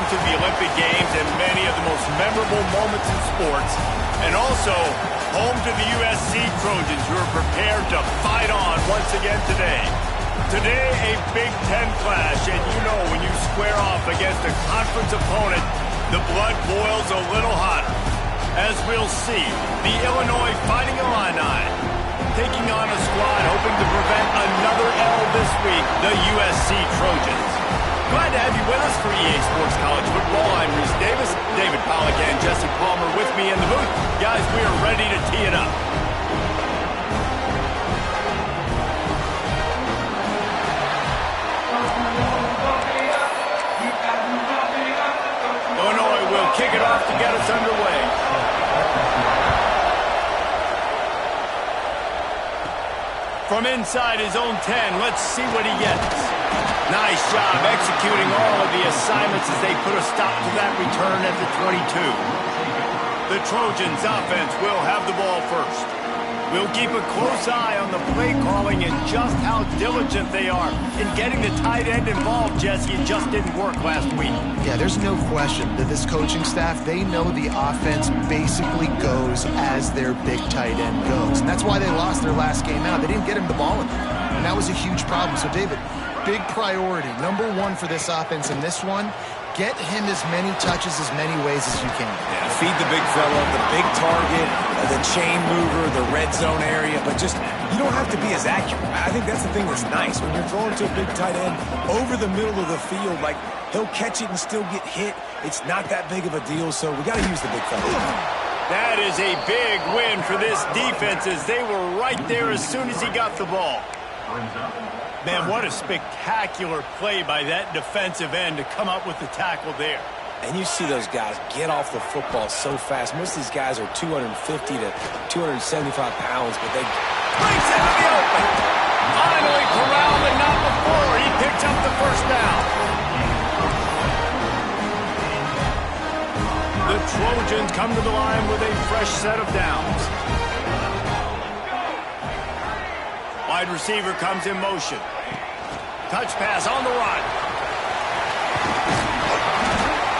to the Olympic Games and many of the most memorable moments in sports, and also home to the USC Trojans, who are prepared to fight on once again today. Today, a Big Ten clash, and you know when you square off against a conference opponent, the blood boils a little hotter. As we'll see, the Illinois Fighting Illini taking on a squad hoping to prevent another L this week, the USC Trojans. Glad to have you with us for EA Sports College Football. I'm Reese Davis, David Pollack, and Jesse Palmer with me in the booth. Guys, we are ready to tee it up. Illinois will kick it off to get us underway. From inside his own 10, let's see what he gets. Nice job executing all of the assignments as they put a stop to that return at the 22. The Trojans offense will have the ball first. We'll keep a close eye on the play calling and just how diligent they are in getting the tight end involved, Jesse. It just didn't work last week. Yeah, there's no question that this coaching staff, they know the offense basically goes as their big tight end goes. And that's why they lost their last game out. They didn't get him the ball in there. And that was a huge problem. So, David, big priority, number one for this offense in this one, get him as many touches, as many ways as you can. Yeah, feed the big fella, the big target, the chain mover, the red zone area, but just, you don't have to be as accurate. I think that's the thing that's nice. When you're throwing to a big tight end over the middle of the field, like, he'll catch it and still get hit. It's not that big of a deal, so we got to use the big fella. That is a big win for this defense as they were right there as soon as he got the ball. Man, what a spectacular play by that defensive end to come up with the tackle there. And you see those guys get off the football so fast. Most of these guys are 250 to 275 pounds, but they breaks it out the open. Finally corralled, but not before. He picks up the first down. The Trojans come to the line with a fresh set of downs. Wide receiver comes in motion. Touch pass on the run.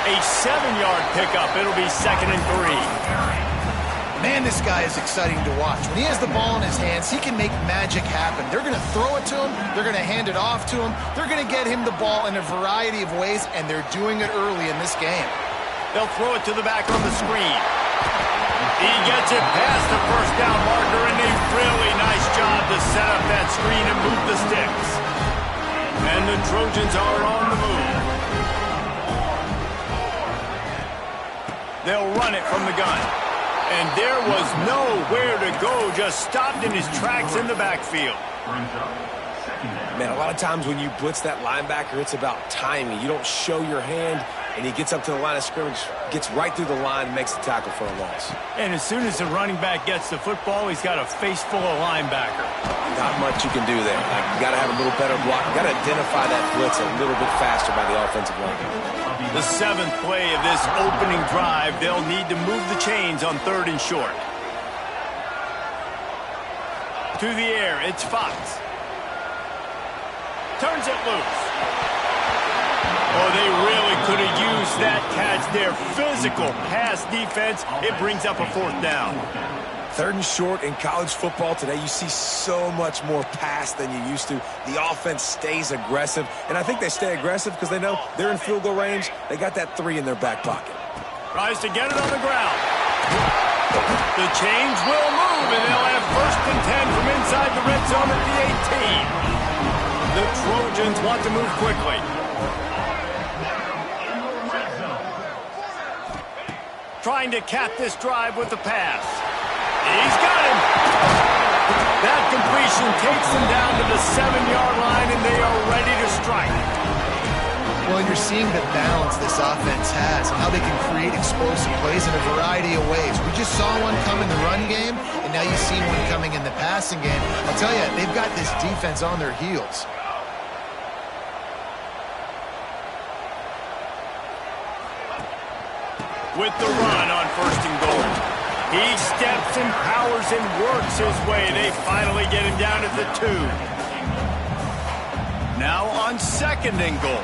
A 7-yard pickup. It'll be 2nd and 3. Man, this guy is exciting to watch. When he has the ball in his hands, he can make magic happen. They're going to throw it to him. They're going to hand it off to him. They're going to get him the ball in a variety of ways, and they're doing it early in this game. They'll throw it to the back on the screen. He gets it past the first down marker, and a really nice job to set up that screen and move the sticks. And the Trojans are on the move. They'll run it from the gun. And there was nowhere to go, just stopped in his tracks in the backfield. Man, a lot of times when you blitz that linebacker, it's about timing. You don't show your hand, and he gets up to the line of scrimmage, gets right through the line, and makes the tackle for a loss. And as soon as the running back gets the football, he's got a face full of linebacker. Not much you can do there. Like, you got to have a little better block. You got to identify that blitz a little bit faster by the offensive line. The 7th play of this opening drive, they'll need to move the chains on 3rd and short. To the air, it's Fox. Turns it loose. Oh, they really could have used that catch there. Physical pass defense. It brings up a 4th down. 3rd and short in college football today, you see so much more pass than you used to. The offense stays aggressive, and I think they stay aggressive because they know they're in field goal range. They got that 3 in their back pocket. Tries to get it on the ground. The chains will move, and they'll have 1st and 10 from inside the red zone at the 18. The Trojans want to move quickly. Trying to cap this drive with the pass. He's got him. That completion takes them down to the 7-yard line, and they are ready to strike. Well, you're seeing the balance this offense has and how they can create explosive plays in a variety of ways. We just saw one come in the run game, and now you see one coming in the passing game. I'll tell you, they've got this defense on their heels. With the run on 1st and goal. He steps and powers and works his way. They finally get him down at the 2. Now on 2nd and goal.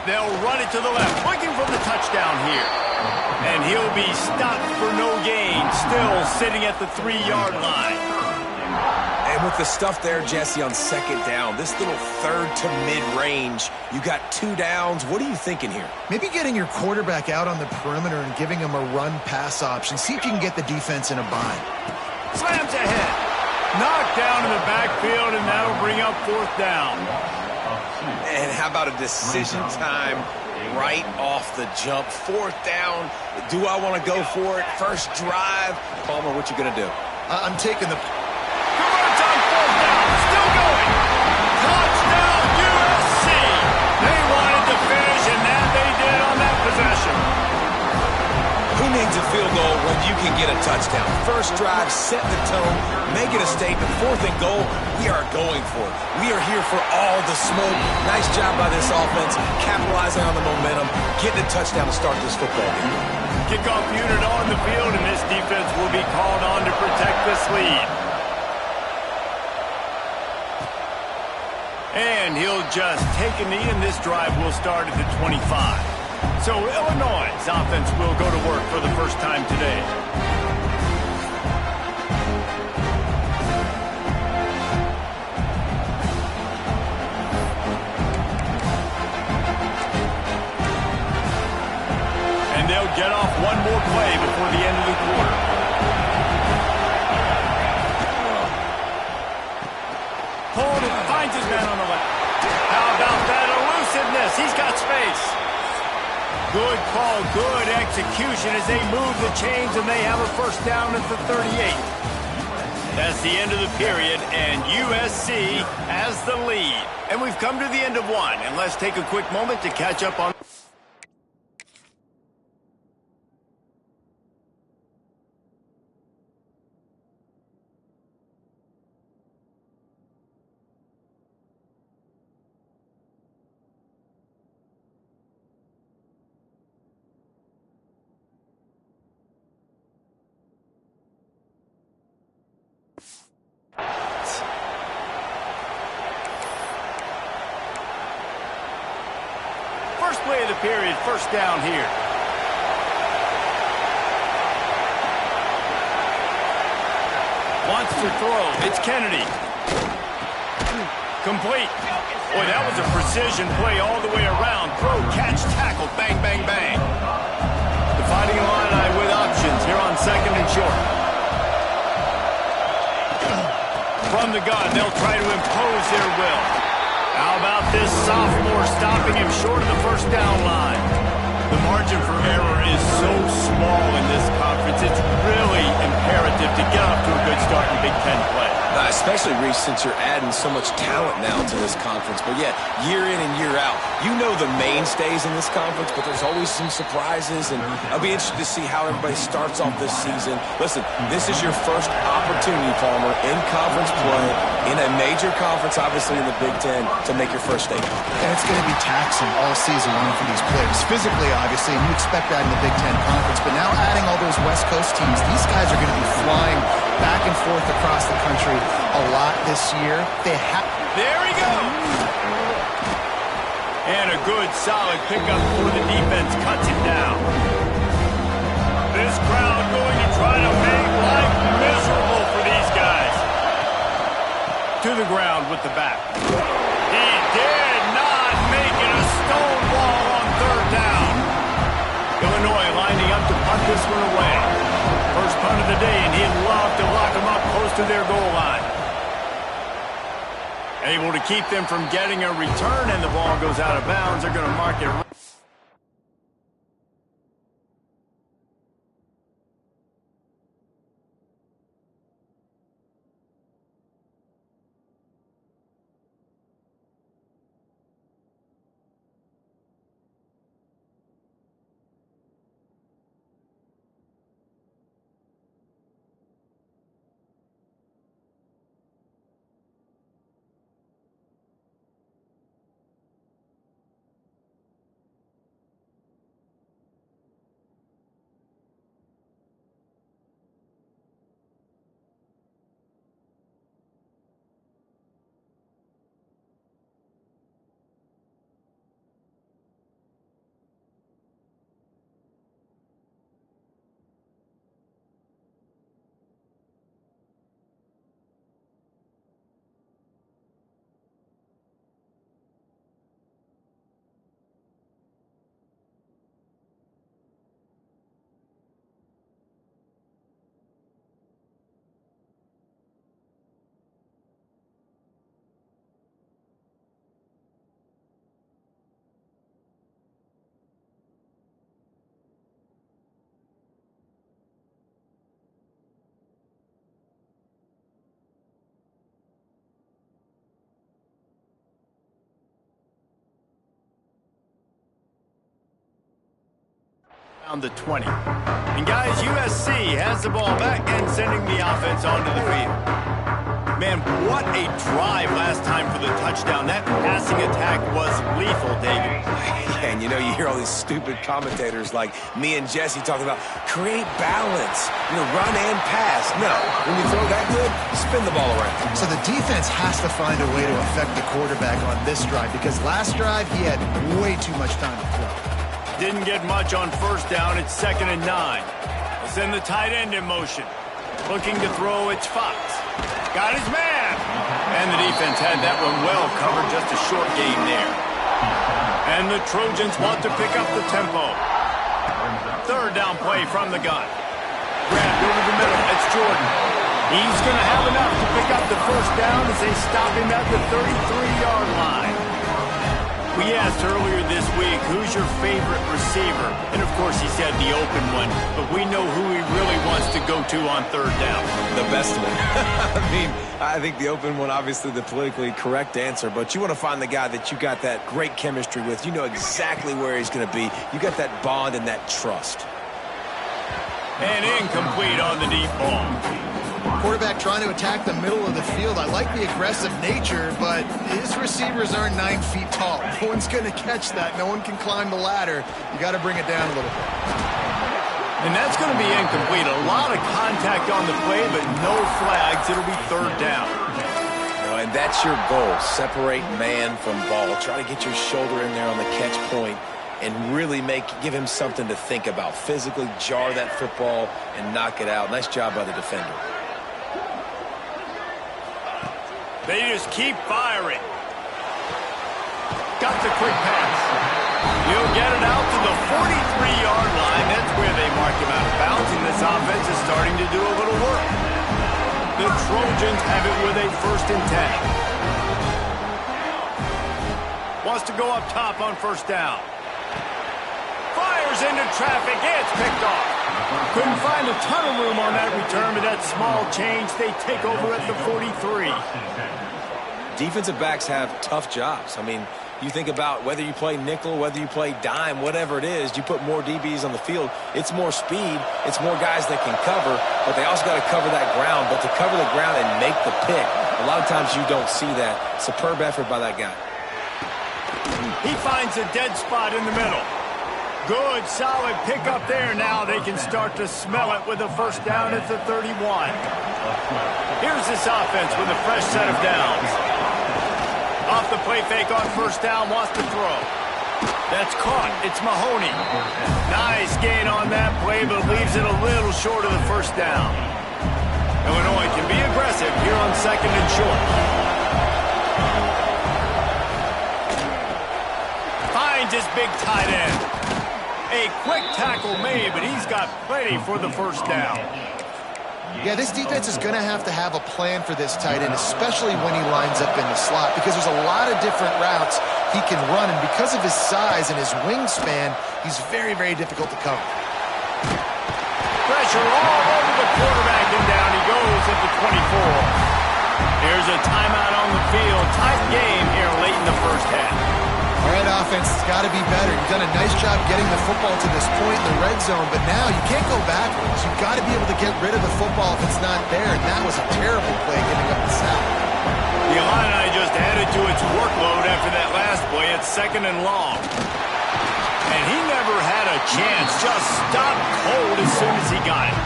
They'll run it to the left, looking for the touchdown here. And he'll be stopped for no gain, still sitting at the 3-yard line. And with the stuff there, Jesse, on second down, this little third to mid-range, you got 2 downs. What are you thinking here? Maybe getting your quarterback out on the perimeter and giving him a run-pass option. See if you can get the defense in a bind. Slams ahead. Knocked down in the backfield, and that'll bring up 4th down. And how about a decision time right off the jump? 4th down. Do I want to go for it? First drive. Palmer, what you going to do? I'm taking the... Converts on 4th down. Still going. Touchdown, USC. They wanted to finish, and that they did on that possession. Who needs a field goal when you can get a touchdown? First drive, set the tone, make it a statement. 4th and goal, we are going for it. We are here for all the smoke. Nice job by this offense, capitalizing on the momentum, getting a touchdown to start this football game. Kickoff unit on the field, and this defense will be called on to protect this lead. And he'll just take a knee, and this drive will start at the 25. So Illinois' offense will go to work for the first time today. And they'll get off one more play before the end of the quarter. Hold it, finds his man on the left. How about that elusiveness? He's got space. Good call, good execution as they move the chains, and they have a first down at the 38. That's the end of the period, and USC has the lead. And we've come to the end of one, and let's take a quick moment to catch up on... First play of the period, first down here. Wants to throw. It's Kennedy. Complete. Boy, that was a precision play all the way around. Throw, catch, tackle, bang, bang, bang. The Fighting Illini with options here on 2nd and short. From the gun, they'll try to impose their will. How about this sophomore stopping him short of the first down line? The margin for error is so small in this conference, it's really imperative to get off to a good start in Big Ten play. Especially, Reese, since you're adding so much talent now to this conference. But yeah, year in and year out, you know the mainstays in this conference, but there's always some surprises, and I'll be interested to see how everybody starts off this season. Listen, this is your first opportunity, Palmer, in conference play, in a major conference, obviously in the Big Ten, to make your first statement. And it's going to be taxing all season long for these players. Physically, obviously, and you expect that in the Big Ten Conference, but now adding all those West Coast teams, these guys are going to be flying back and forth across the country a lot this year. There he goes! And a good, solid pickup for the defense cuts him down. This crowd going to try to make life miserable for these guys. To the ground with the back. He did not make it a stone wall on 3rd down. Illinois lining up to punt this one away. First punt of the day, and he'd love to lock them up close to their goal line. Able to keep them from getting a return, and the ball goes out of bounds. They're going to mark it. around the 20. And guys, USC has the ball back and sending the offense onto the field. Man, what a drive last time for the touchdown. That passing attack was lethal, David. And you know, you hear all these stupid commentators like me and Jesse talking about create balance, run and pass. No, when you throw that good, spin the ball around. So the defense has to find a way to affect the quarterback on this drive because last drive he had way too much time to throw. Didn't get much on first down. It's 2nd and 9. We'll send the tight end in motion. Looking to throw, it's Fox. Got his man. And the defense had that one well covered, just a short gain there. And the Trojans want to pick up the tempo. 3rd down play from the gun. Grabbed over the middle. It's Jordan. He's going to have enough to pick up the first down as they stop him at the 33-yard line. We asked earlier this week, who's your favorite receiver? And, of course, he said the open one. But we know who he really wants to go to on 3rd down. The best one. I think the open one, obviously the politically correct answer. But you want to find the guy that you got that great chemistry with. You know exactly where he's going to be. You got that bond and that trust. And incomplete on the deep ball. Quarterback trying to attack the middle of the field. I like the aggressive nature, but his receivers aren't 9 feet tall. No one's going to catch that. No one can climb the ladder. You got to bring it down a little bit. And that's going to be incomplete. A lot of contact on the play, but no flags. It'll be 3rd down. And that's your goal. Separate man from ball. Try to get your shoulder in there on the catch point and really give him something to think about. Physically jar that football and knock it out. Nice job by the defender. They just keep firing. Got the quick pass. He'll get it out to the 43-yard line. That's where they mark him out of bounds, and this offense is starting to do a little work. The Trojans have it with a 1st and 10. Wants to go up top on 1st down. Fires into traffic. It's picked off. Couldn't find a ton of room on that return, but that small change, they take over at the 43. Defensive backs have tough jobs. You think about whether you play nickel, whether you play dime, whatever it is, you put more DBs on the field. It's more speed. It's more guys that can cover, but they also got to cover that ground. But to cover the ground and make the pick, a lot of times you don't see that. Superb effort by that guy. He finds a dead spot in the middle. Good, solid pick up there. Now they can start to smell it with a 1st down at the 31. Here's this offense with a fresh set of downs. Off the play fake on 1st down, wants to throw. That's caught. It's Mahoney. Nice gain on that play, but leaves it a little short of the 1st down. Illinois can be aggressive here on 2nd and short. Finds his big tight end. A quick tackle made, but he's got plenty for the 1st down. Yeah, this defense is going to have a plan for this tight end, especially when he lines up in the slot, because there's a lot of different routes he can run, and because of his size and his wingspan, he's very, very difficult to cover. Pressure all over the quarterback, and down he goes at the 24. Here's a timeout on the field. Tight game here late in the 1st half. All right, offense, it's got to be better. You've done a nice job getting the football to this point in the red zone, but now you can't go backwards. You've got to be able to get rid of the football if it's not there, and that was a terrible play giving up the sack. The Illini just added to its workload after that last play. It's 2nd and long. And he never had a chance. Just stopped cold as soon as he got it.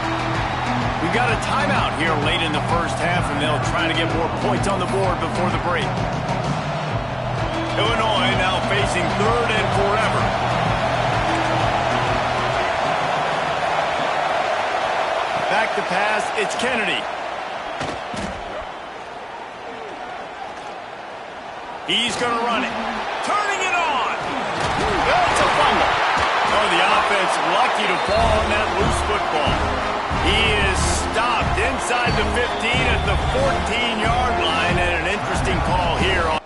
We've got a timeout here late in the 1st half, and they'll try to get more points on the board before the break. Illinois now facing 3rd and forever. Back to pass, it's Kennedy. He's going to run it. Turning it on. That's a fumble. Oh, the offense lucky to fall on that loose football. He is stopped inside the 15 at the 14-yard line, and an interesting call here on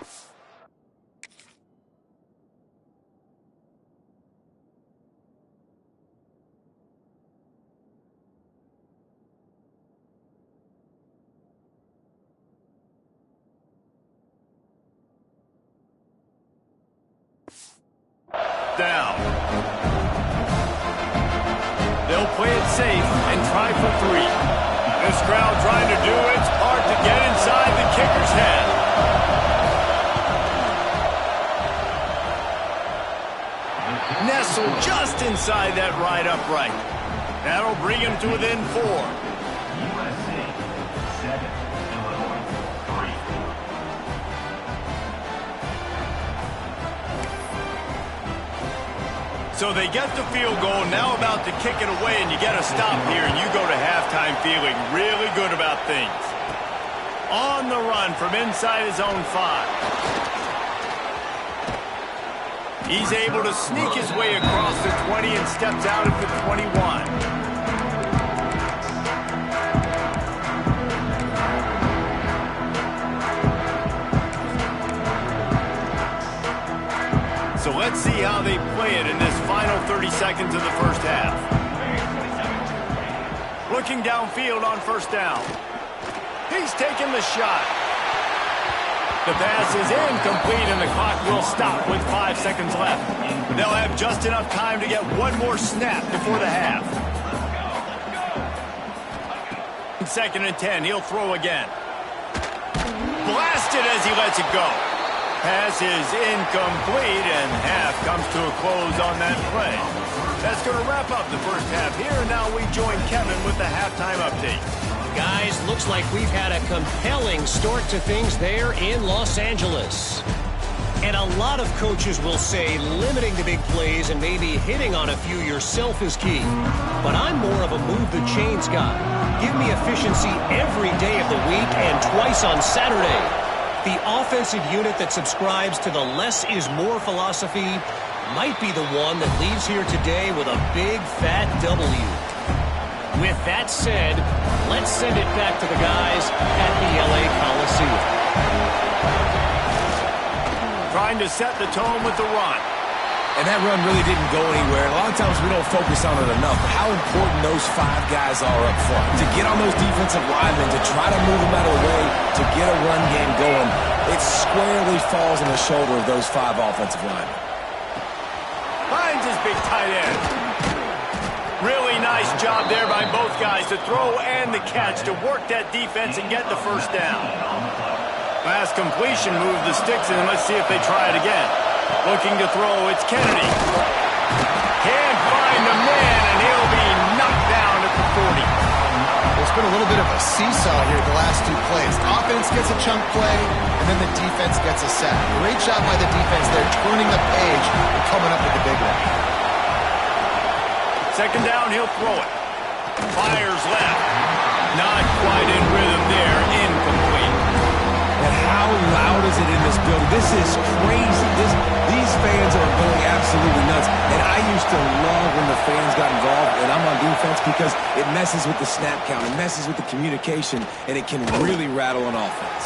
down. They'll play it safe and try for 3. This crowd trying to do its part to get inside the kicker's head. Nestled just inside that right upright. That'll bring him to within 4. USC 7, Illinois 3. So they get the field goal, now about to kick it away, and you get a stop here, and you go to halftime feeling really good about things. On the run from inside his own 5. He's able to sneak his way across the 20 and steps out at the 21. So let's see how they play it in this final 30 seconds of the first half. Looking downfield on first down. He's taking the shot. The pass is incomplete, and the clock will stop with 5 seconds left. They'll have just enough time to get one more snap before the half. 2nd and 10, he'll throw again. Blasted as he lets it go. Pass is incomplete, and half comes to a close on that play. That's going to wrap up the first half here, and now we join Kevin with the halftime update. Guys, looks like we've had a compelling start to things there in Los Angeles. And a lot of coaches will say limiting the big plays and maybe hitting on a few yourself is key. But I'm more of a move the chains guy. Give me efficiency every day of the week and twice on Saturday. The offensive unit that subscribes to the less is more philosophy might be the one that leaves here today with a big fat W. With that said, let's send it back to the guys at the LA Coliseum. Trying to set the tone with the run. And that run really didn't go anywhere. A lot of times we don't focus on it enough, but how important those 5 guys are up front. To get on those defensive linemen, to try to move them out of the way, to get a run game going, it squarely falls on the shoulder of those 5 offensive linemen. Finds his big tight end. Really nice job there by both guys to throw and the catch to work that defense and get the first down. Last completion moved the sticks in. Let's see if they try it again. Looking to throw, it's Kennedy. Can't find the man, and he'll be knocked down at the 40. There's been a little bit of a seesaw here the last 2 plays. Offense gets a chunk play, and then the defense gets a sack. Great job by the defense there, turning the page and coming up with the big one. 2nd down, he'll throw it. Fires left. Not quite in rhythm there. Incomplete. And how loud is it in this building? This is crazy. These fans are going absolutely nuts. And I used to love when the fans got involved, and I'm on defense, because it messes with the snap count. It messes with the communication, and it can really rattle an offense.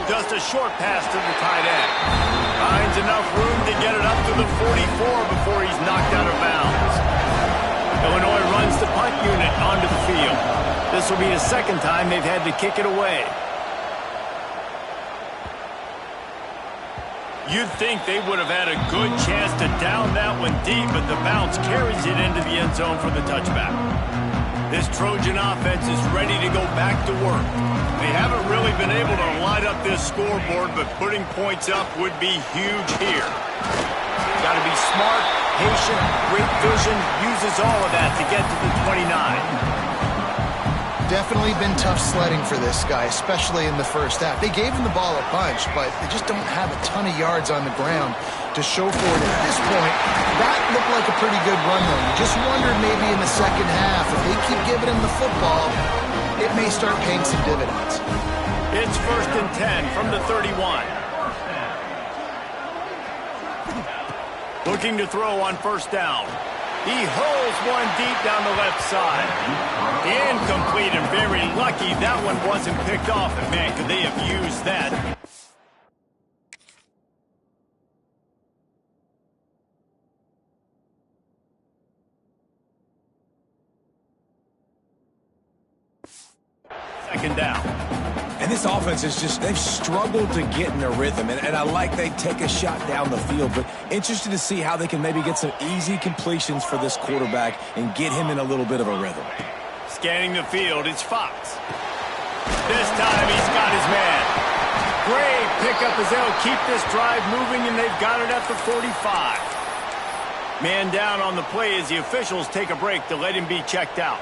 Just a short pass to the tight end. Finds enough room to get it up to the 44 before he's knocked out of bounds. Illinois runs the punt unit onto the field. This will be the 2nd time they've had to kick it away. You'd think they would have had a good chance to down that one deep, but the bounce carries it into the end zone for the touchback. This Trojan offense is ready to go back to work. They haven't really been able to light up this scoreboard, but putting points up would be huge here. Got to be smart, patient, great vision, uses all of that to get to the 29. Definitely been tough sledding for this guy, especially in the first half. They gave him the ball a bunch, but they just don't have a ton of yards on the ground to show for it at this point. That looked like a pretty good run, though. You just wondered maybe in the second half, if they keep giving him the football, it may start paying some dividends. It's 1st and 10 from the 31. Looking to throw on first down. He holds one deep down the left side. Incomplete, and very lucky that one wasn't picked off. And man, could they have used that. Second down. And this offense is just, they've struggled to get in a rhythm, and I like they take a shot down the field, but interested to see how they can maybe get some easy completions for this quarterback and get him in a little bit of a rhythm. Scanning the field, it's Fox. This time he's got his man. Great pickup as they'll keep this drive moving, and they've got it at the 45. Man down on the play as the officials take a break to let him be checked out.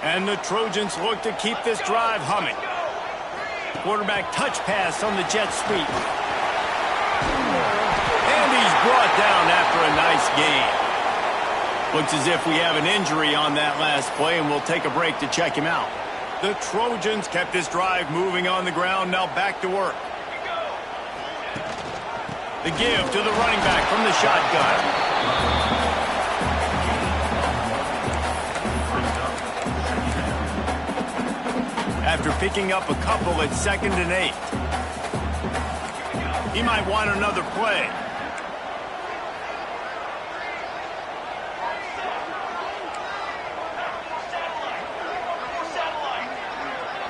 And the Trojans look to keep this drive humming. Quarterback touch pass on the jet sweep. And he's brought down after a nice gain. Looks as if we have an injury on that last play, and we'll take a break to check him out. The Trojans kept this drive moving on the ground, now back to work. The give to the running back from the shotgun. After picking up a couple at 2nd and 8. He might want another play.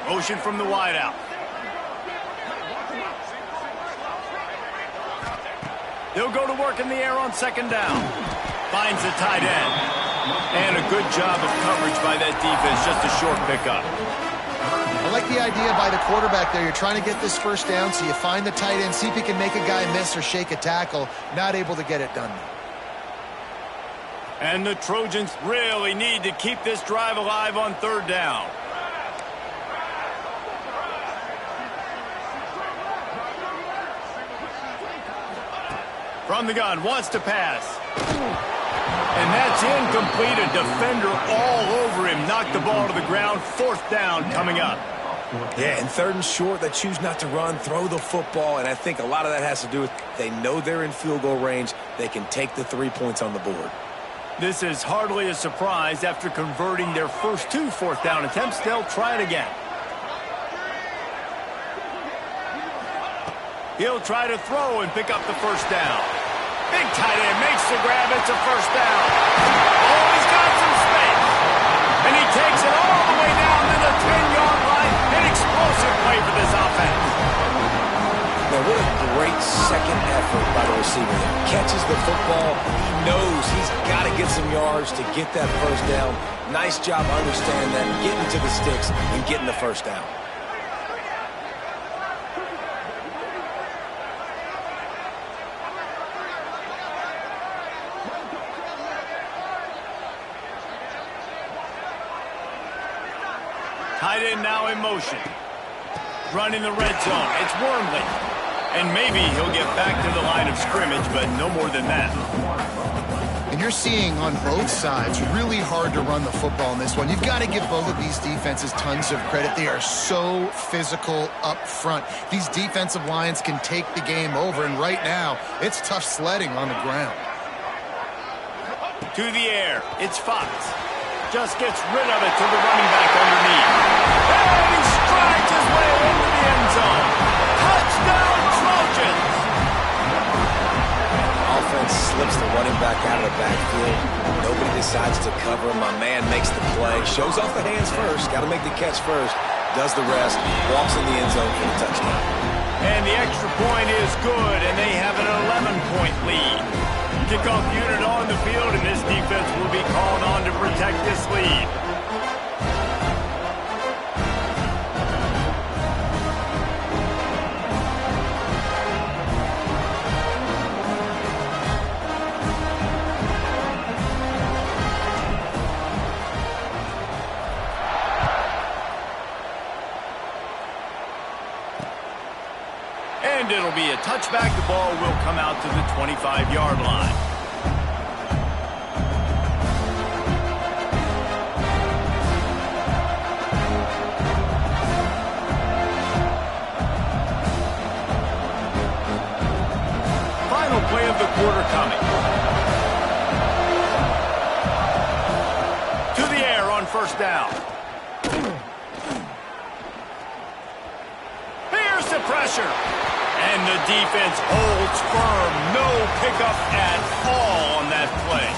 Motion from the wideout. They'll go to work in the air on 2nd down. Finds the tight end. And a good job of coverage by that defense. Just a short pickup. I like the idea by the quarterback there. You're trying to get this first down, so you find the tight end, see if he can make a guy miss or shake a tackle. Not able to get it done. And the Trojans really need to keep this drive alive on 3rd down. From the gun, wants to pass. And that's incomplete. A defender all over him. Knocked the ball to the ground. 4th down coming up. Yeah, and 3rd and short, they choose not to run, throw the football, and I think a lot of that has to do with they know they're in field goal range. They can take the 3 points on the board. This is hardly a surprise. After converting their first 2 4th down attempts, they'll try it again. He'll try to throw and pick up the 1st down. Big tight end makes the grab. It's a 1st down. Oh, he's got some space. And he takes it all the way down to the 10-yard line. An explosive play for this offense. Now, what a great second effort by the receiver there. Catches the football. He knows he's got to get some yards to get that 1st down. Nice job understanding that, getting to the sticks and getting the 1st down. Tight end now in motion. Running the red zone. It's Wormley. And maybe he'll get back to the line of scrimmage, but no more than that. And you're seeing on both sides really hard to run the football in this one. You've got to give both of these defenses tons of credit. They are so physical up front. These defensive lines can take the game over, and right now, it's tough sledding on the ground. To the air. It's Fox. Just gets rid of it to the running back underneath. And he strides his way into the end zone. Touchdown, Trojans! Offense slips the running back out of the backfield. Nobody decides to cover him. My man makes the play. Shows off the hands first. Got to make the catch first. Does the rest. Walks in the end zone for the touchdown. And the extra point is good, and they have an 11-point lead. Kickoff unit on the field, and this defense will be called on to protect this lead. And it'll be a touchback. The ball will come out to the 25-yard line. Final play of the quarter coming. To the air on 1st down. Here's the pressure. And the defense holds firm. No pickup at all on that play.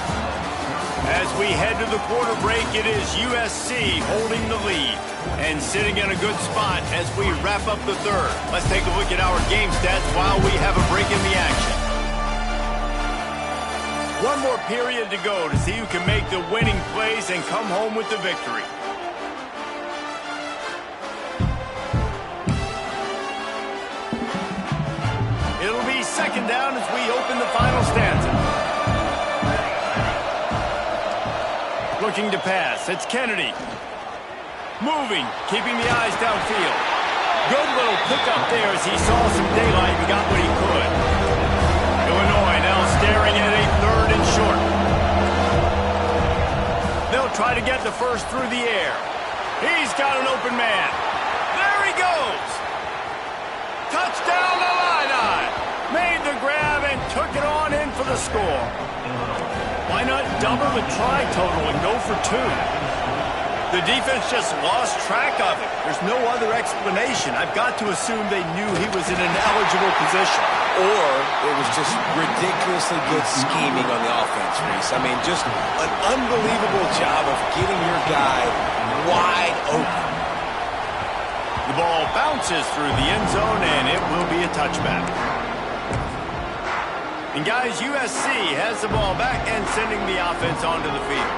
As we head to the quarter break, it is USC holding the lead and sitting in a good spot as we wrap up the third. Let's take a look at our game stats while we have a break in the action. One more period to go to see who can make the winning plays and come home with the victory. It'll be second down as we open the final stanza. Looking to pass. It's Kennedy. Moving, keeping the eyes downfield. Good little pickup there as he saw some daylight and got what he could. Illinois now staring at a third and short. They'll try to get the first through the air. He's got an open man. There he goes. Touchdown Illini. Made the grab and took it on in for the score. Why not double the try total and go for two? The defense just lost track of it. There's no other explanation. I've got to assume they knew he was in an eligible position. Or it was just ridiculously good scheming on the offense, Reese. I mean, just an unbelievable job of getting your guy wide open. The ball bounces through the end zone, and it will be a touchback. And guys, USC has the ball back and sending the offense onto the field.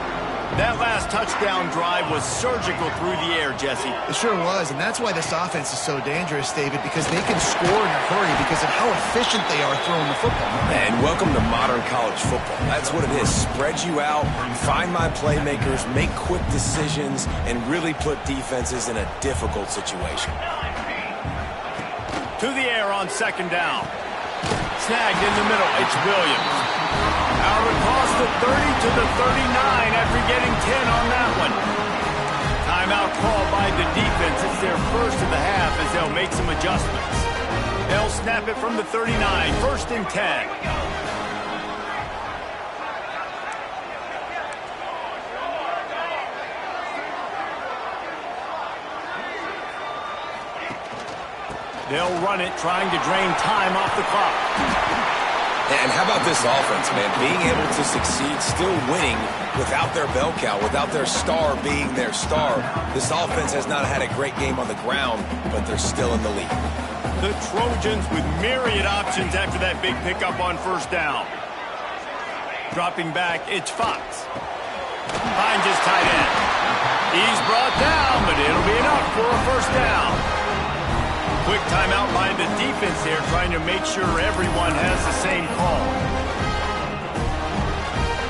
That last touchdown drive was surgical through the air, Jesse. It sure was, and that's why this offense is so dangerous, David, because they can score in a hurry because of how efficient they are throwing the football. And welcome to modern college football. That's what it is. Spread you out, find my playmakers, make quick decisions, and really put defenses in a difficult situation. To the air on second down. Snagged in the middle. It's Williams. Out across the 30 to the 39 after getting 10 on that one. Timeout called by the defense. It's their first of the half as they'll make some adjustments. They'll snap it from the 39. First and 10. They'll run it, trying to drain time off the clock. And how about this offense, man? Being able to succeed, still winning without their bell cow, without their star being their star. This offense has not had a great game on the ground, but they're still in the lead. The Trojans with myriad options after that big pickup on first down. Dropping back, it's Fox. Finds his tight end. He's brought down, but it'll be enough for a first down. Quick timeout by the defense there, trying to make sure everyone has the same call.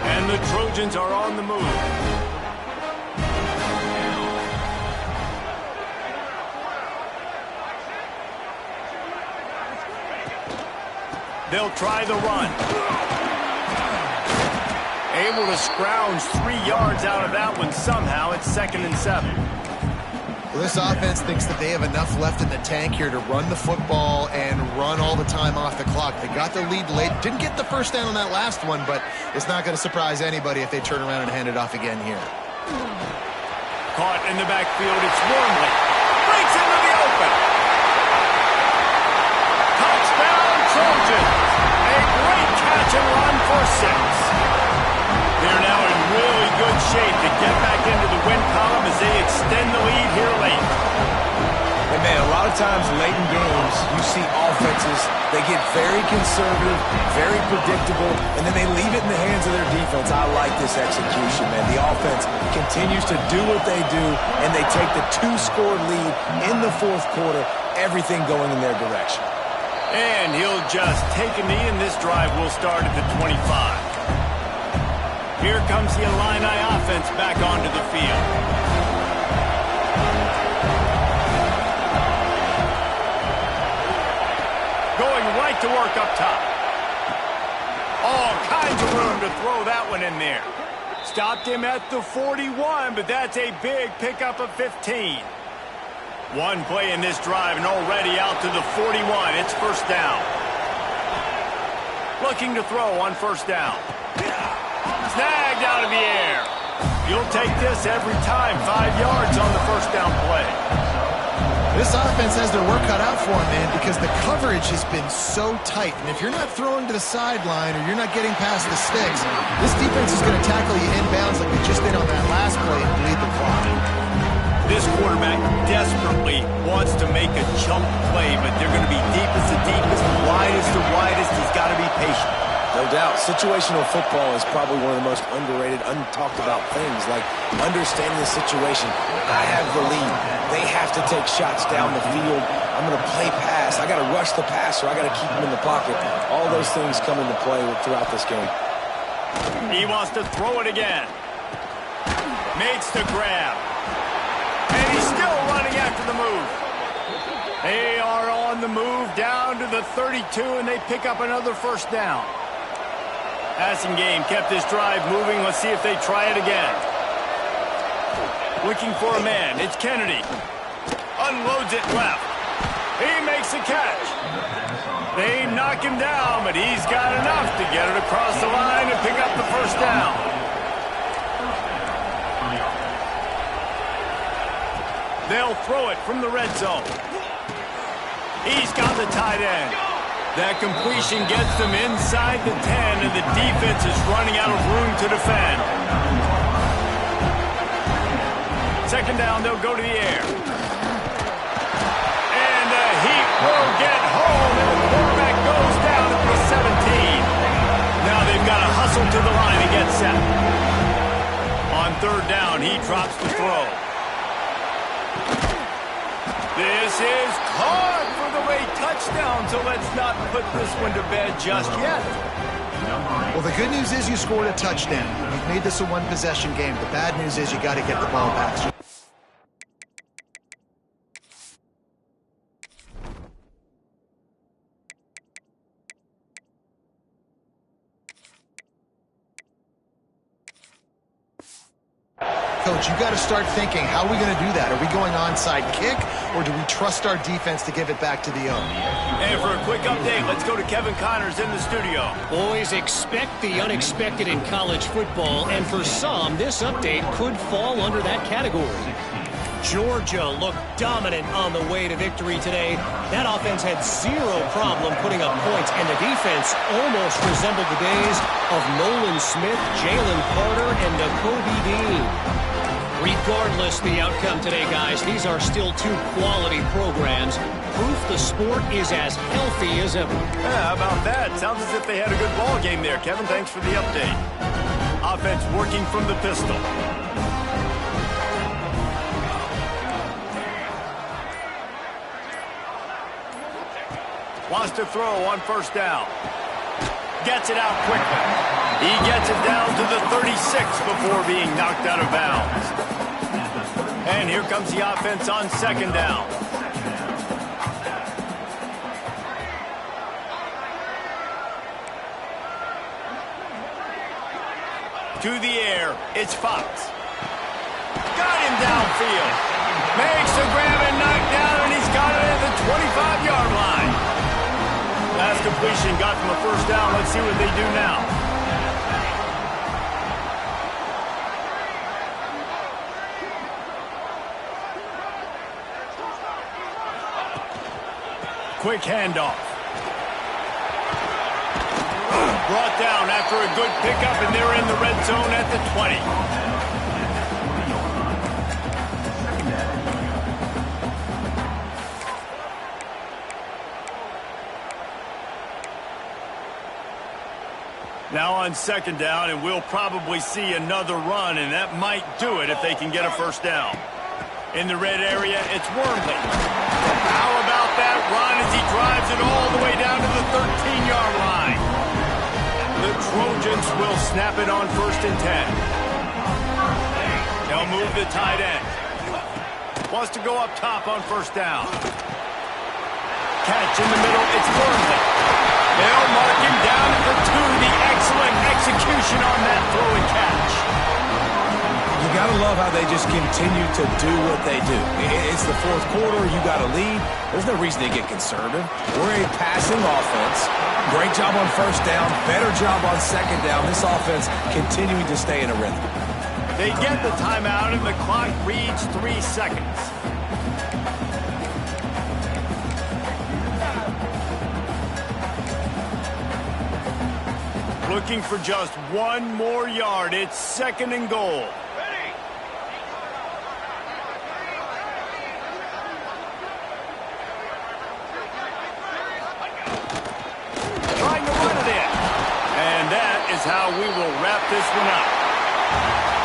And the Trojans are on the move. They'll try the run. Able to scrounge 3 yards out of that one somehow. It's 2nd and 7. Well, this offense thinks that they have enough left in the tank here to run the football and run all the time off the clock. They got the lead late. Didn't get the first down on that last one, but it's not going to surprise anybody if they turn around and hand it off again here. Caught in the backfield. It's Wormley. Breaks into the open. Touchdown, Trojans. A great catch and run for 6. They're now in really good shape to get back into the win column as they extend the lead here late. And man, a lot of times late in games, you see offenses, they get very conservative, very predictable, and then they leave it in the hands of their defense. I like this execution, man. The offense continues to do what they do, and they take the 2-score lead in the fourth quarter, everything going in their direction. And he'll just take a knee, and this drive will start at the 25. Here comes the Illini offense back onto the field. Going right to work up top. All kinds of room to throw that one in there. Stopped him at the 41, but that's a big pickup of 15. One play in this drive and already out to the 41. It's first down. Looking to throw on first down. Snagged out of the air. You'll take this every time. 5 yards on the first down play. This offense has their work cut out for them, man, because the coverage has been so tight. And if you're not throwing to the sideline or you're not getting past the sticks, this defense is going to tackle you inbounds like we just did on that last play and bleed the clock. This quarterback desperately wants to make a jump play, but they're going to be deepest to deepest, widest to widest. He's got to be patient. No doubt. Situational football is probably one of the most underrated, untalked about things, like understanding the situation. I have the lead. They have to take shots down the field. I'm going to play pass. I got to rush the passer. I got to keep him in the pocket. All those things come into play throughout this game. He wants to throw it again. Makes the grab. And he's still running after the move. They are on the move down to the 32, and they pick up another first down. Passing game kept this drive moving. Let's see if they try it again. Looking for a man. It's Kennedy. Unloads it left. He makes a catch. They knock him down, but he's got enough to get it across the line and pick up the first down. They'll throw it from the red zone. He's got the tight end. That completion gets them inside the 10, and the defense is running out of room to defend. Second down, they'll go to the air. And the heat will get home, and the quarterback goes down at the 17. Now they've got to hustle to the line and get set. On third down, he drops the throw. This is caught for the late touchdown, so let's not put this one to bed just yet. Well, the good news is you scored a touchdown. You've made this a one-possession game. The bad news is you got to get the ball back. Coach, you got to start thinking, how are we going to do that? Are we going onside kick, or do we trust our defense to give it back to the O? And for a quick update, let's go to Kevin Connors in the studio. Boys, expect the unexpected in college football, and for some, this update could fall under that category. Georgia looked dominant on the way to victory today. That offense had zero problem putting up points, and the defense almost resembled the days of Nolan Smith, Jalen Carter, and Nakobe Dean. Regardless the outcome today, guys, these are still two quality programs. Proof the sport is as healthy as ever. Yeah, how about that? Sounds as if they had a good ball game there. Kevin, thanks for the update. Offense working from the pistol. Wants to throw on first down. Gets it out quickly. He gets it down to the 36 before being knocked out of bounds. And here comes the offense on second down. To the air, it's Fox. Got him downfield. Makes the grab and knocked down, and he's got it at the 25-yard line. Last completion got them a first down. Let's see what they do now. Quick handoff. Brought down after a good pickup, and they're in the red zone at the 20. Now on second down, and we'll probably see another run, and that might do it if they can get a first down. In the red area, it's Wormley. How about that run as he drives it all the way down to the 13-yard line? The Trojans will snap it on first and 10. They'll move the tight end. Wants to go up top on first down. Catch in the middle, it's Wormley. They'll mark him down at the 2. The excellent execution on that throw and catch. You got to love how they just continue to do what they do. It's the fourth quarter. You got a lead. There's no reason to get conservative. We're a passing offense. Great job on first down. Better job on second down. This offense continuing to stay in a rhythm. They get the timeout, and the clock reads 3 seconds. Looking for just one more yard. It's 2nd and goal. Trying to run it in. And that is how we will wrap this one up.